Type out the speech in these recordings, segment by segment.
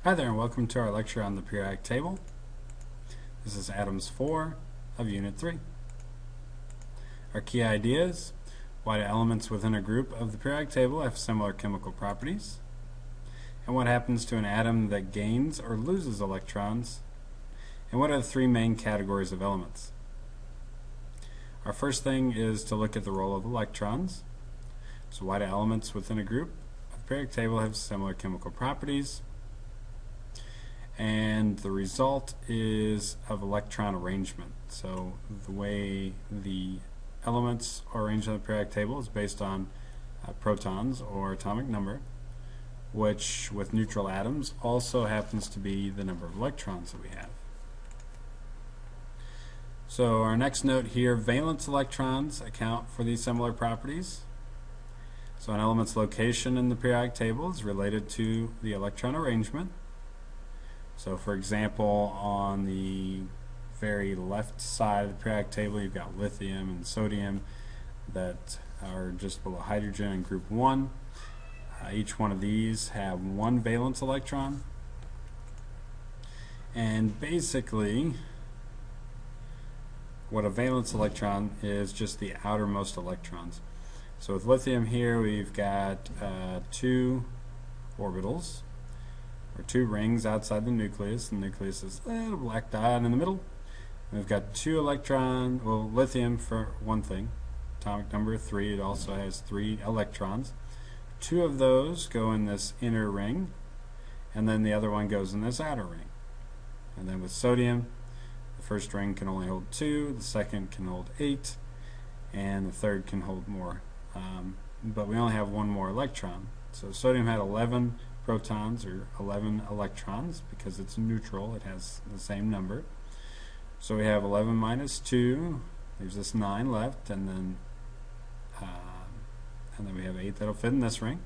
Hi there and welcome to our lecture on the periodic table. This is Atoms 4 of Unit 3. Our key ideas: why do elements within a group of the periodic table have similar chemical properties? And what happens to an atom that gains or loses electrons? And what are the three main categories of elements? Our first thing is to look at the role of electrons. So why do elements within a group of the periodic table have similar chemical properties? And the result is of electron arrangement. So the way the elements are arranged on the periodic table is based on protons or atomic number, which with neutral atoms also happens to be the number of electrons that we have. So our next note here, valence electrons account for these similar properties. So an element's location in the periodic table is related to the electron arrangement. So for example, on the very left side of the periodic table you've got lithium and sodium that are just below hydrogen in group 1. Each one of these have one valence electron, and basically what a valence electron is just the outermost electrons. So with lithium here we've got two orbitals, or two rings outside the nucleus. The nucleus is a little black dot in the middle. We've got two lithium for one thing, atomic number 3, it also has 3 electrons. 2 of those go in this inner ring, and then the other one goes in this outer ring. And then with sodium, the first ring can only hold 2, the second can hold 8, and the third can hold more. But we only have one more electron. So sodium had 11 protons, or 11 electrons, because it's neutral, it has the same number. So we have 11 minus 2, there's this 9 left, and then we have 8 that'll fit in this ring.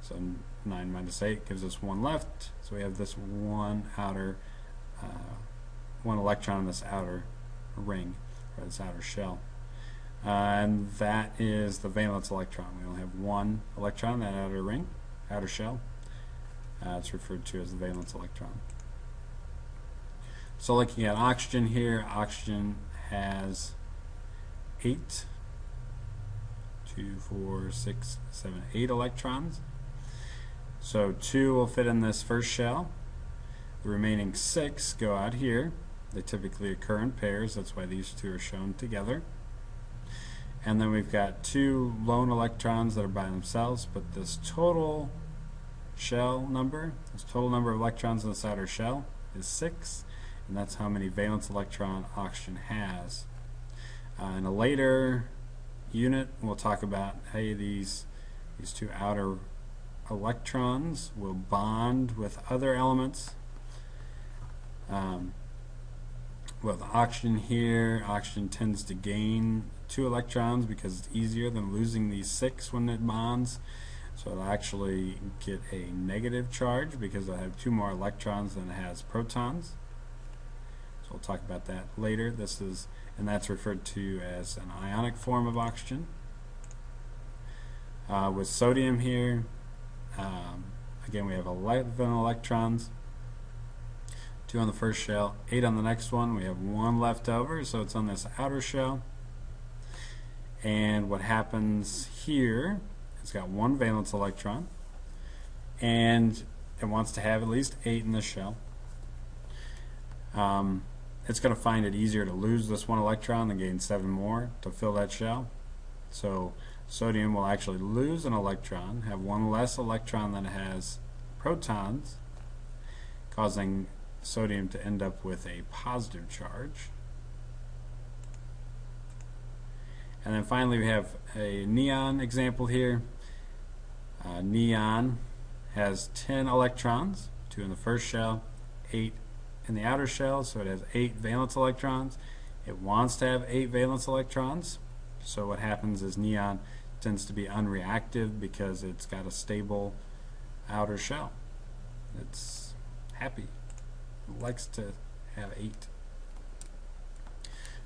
So 9 minus 8 gives us 1 left, so we have this one electron in this outer ring, or this outer shell. And that is the valence electron. We only have one electron in that outer ring, outer shell. It's referred to as the valence electron. So looking at oxygen here, oxygen has 8, 2, 4, 6, 7, 8 electrons. So 2 will fit in this first shell. The remaining 6 go out here. They typically occur in pairs, that's why these two are shown together. And then we've got 2 lone electrons that are by themselves, but this total shell number, this total number of electrons in this outer shell is 6, and that's how many valence electron oxygen has. In a later unit we'll talk about how these two outer electrons will bond with other elements. With oxygen here, oxygen tends to gain 2 electrons because it's easier than losing these 6 when it bonds. So it'll actually get a negative charge because it'll have 2 more electrons than it has protons. So we'll talk about that later. And that's referred to as an ionic form of oxygen. With sodium here, again we have 11 electrons. 2 on the first shell, 8 on the next one. We have 1 left over, so it's on this outer shell. And what happens here, it's got 1 valence electron, and it wants to have at least 8 in the shell. It's going to find it easier to lose this 1 electron than gain 7 more to fill that shell. So sodium will actually lose an electron, have 1 less electron than it has protons, causing sodium to end up with a positive charge. And then finally we have a neon example here. Neon has 10 electrons, 2 in the first shell, 8 in the outer shell, so it has 8 valence electrons. It wants to have 8 valence electrons, so what happens is neon tends to be unreactive because it's got a stable outer shell. It's happy. It likes to have 8.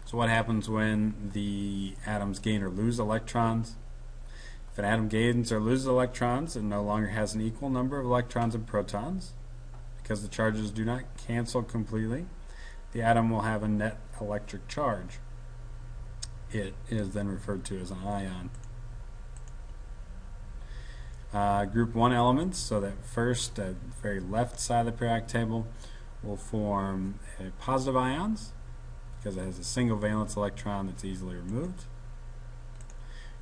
So what happens when the atoms gain or lose electrons? If an atom gains or loses electrons, it no longer has an equal number of electrons and protons, because the charges do not cancel completely, the atom will have a net electric charge. It is then referred to as an ion. Group 1 elements, so that first, at the very left side of the periodic table, will form positive ions because it has a single valence electron that's easily removed.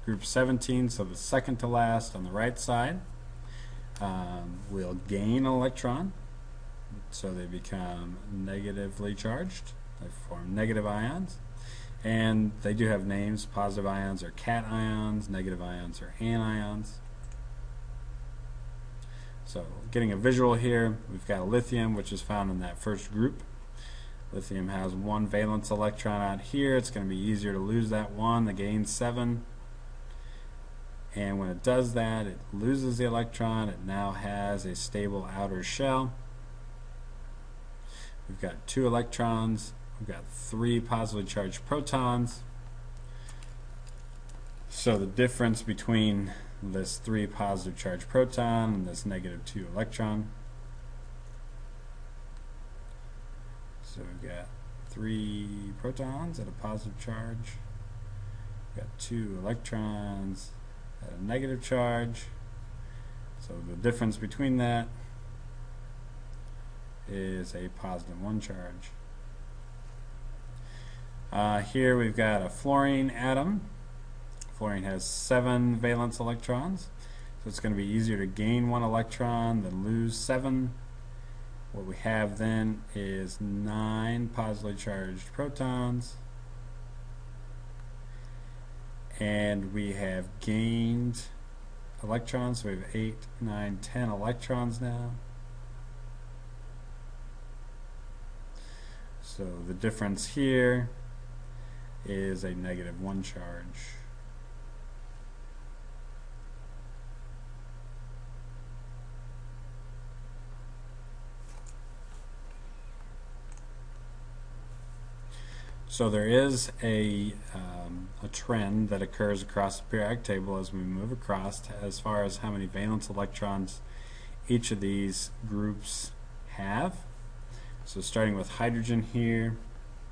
Group 17, so the second to last on the right side, will gain an electron, so they become negatively charged. They form negative ions. And they do have names. Positive ions are cations, negative ions are anions. So getting a visual here, we've got lithium, which is found in that first group. Lithium has one valence electron out here. It's going to be easier to lose that one. The gain's 7. And when it does that, it loses the electron. It now has a stable outer shell. We've got 2 electrons. We've got 3 positively charged protons. So the difference between this 3 positive charged proton and this negative 2 electron. So we've got 3 protons at a positive charge. We've got 2 electrons at a negative charge. So the difference between that is a positive 1 charge. Here we've got a fluorine atom. Fluorine has 7 valence electrons, so it's going to be easier to gain 1 electron than lose 7. What we have then is 9 positively charged protons, and we have gained electrons, so we have 8, 9, 10 electrons now. So the difference here is a negative 1 charge. So there is a trend that occurs across the periodic table as we move across as far as how many valence electrons each of these groups have. So starting with hydrogen here,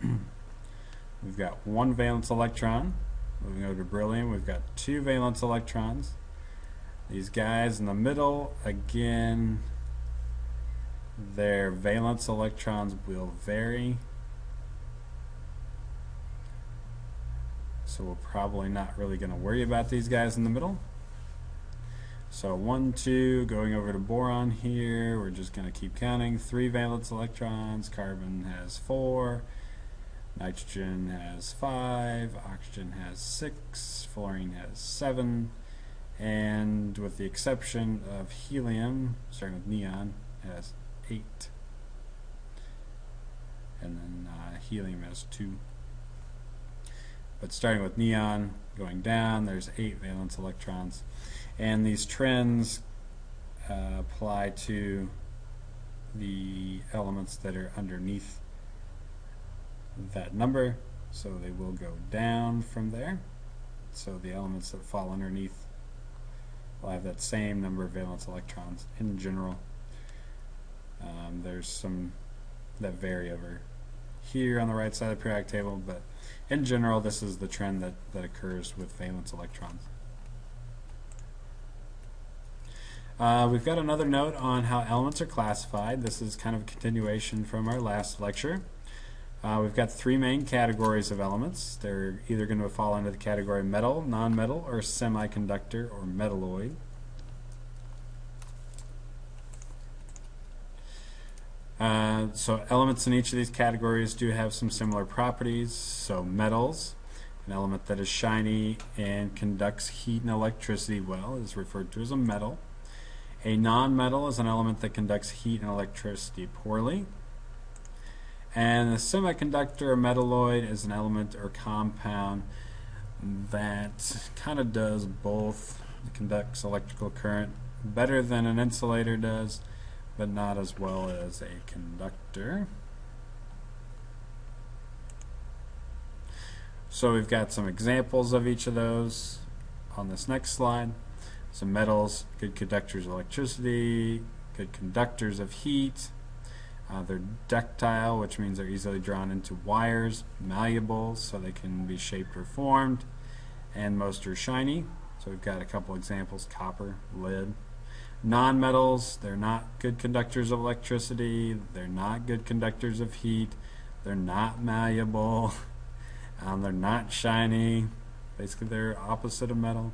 we've got 1 valence electron. Moving over to beryllium, we've got 2 valence electrons. These guys in the middle, again, their valence electrons will vary. So we're probably not really going to worry about these guys in the middle. So 1, 2, going over to boron here, we're just going to keep counting. 3 valence electrons, carbon has 4, nitrogen has 5, oxygen has 6, fluorine has 7, and with the exception of helium, starting with neon, has 8. And then helium has 2. But starting with neon, going down, there's 8 valence electrons. And these trends apply to the elements that are underneath that number. So they will go down from there. So the elements that fall underneath will have that same number of valence electrons in general. There's some that vary over here on the right side of the periodic table, but in general this is the trend that occurs with valence electrons. We've got another note on how elements are classified. This is kind of a continuation from our last lecture. We've got 3 main categories of elements. They're either going to fall into the category metal, non-metal, or semiconductor, or metalloid. So elements in each of these categories do have some similar properties. So metals, an element that is shiny and conducts heat and electricity well, is referred to as a metal. A non-metal is an element that conducts heat and electricity poorly. And a semiconductor or metalloid is an element or compound that kind of does both. It conducts electrical current better than an insulator does, but not as well as a conductor. So we've got some examples of each of those on this next slide. Some metals, good conductors of electricity, good conductors of heat. They're ductile, which means they're easily drawn into wires, malleable, so they can be shaped or formed, and most are shiny. So we've got a couple examples: copper, lead. Non-metals, they're not good conductors of electricity, they're not good conductors of heat, they're not malleable, they're not shiny. Basically, they're opposite of metal.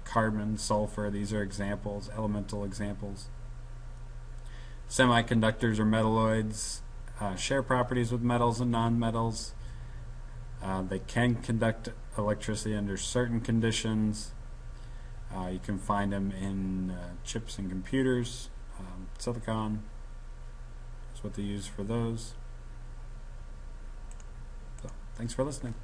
Carbon, sulfur, these are examples, elemental examples. Semiconductors or metalloids share properties with metals and non-metals. They can conduct electricity under certain conditions. You can find them in chips and computers. Silicon is what they use for those. So, thanks for listening.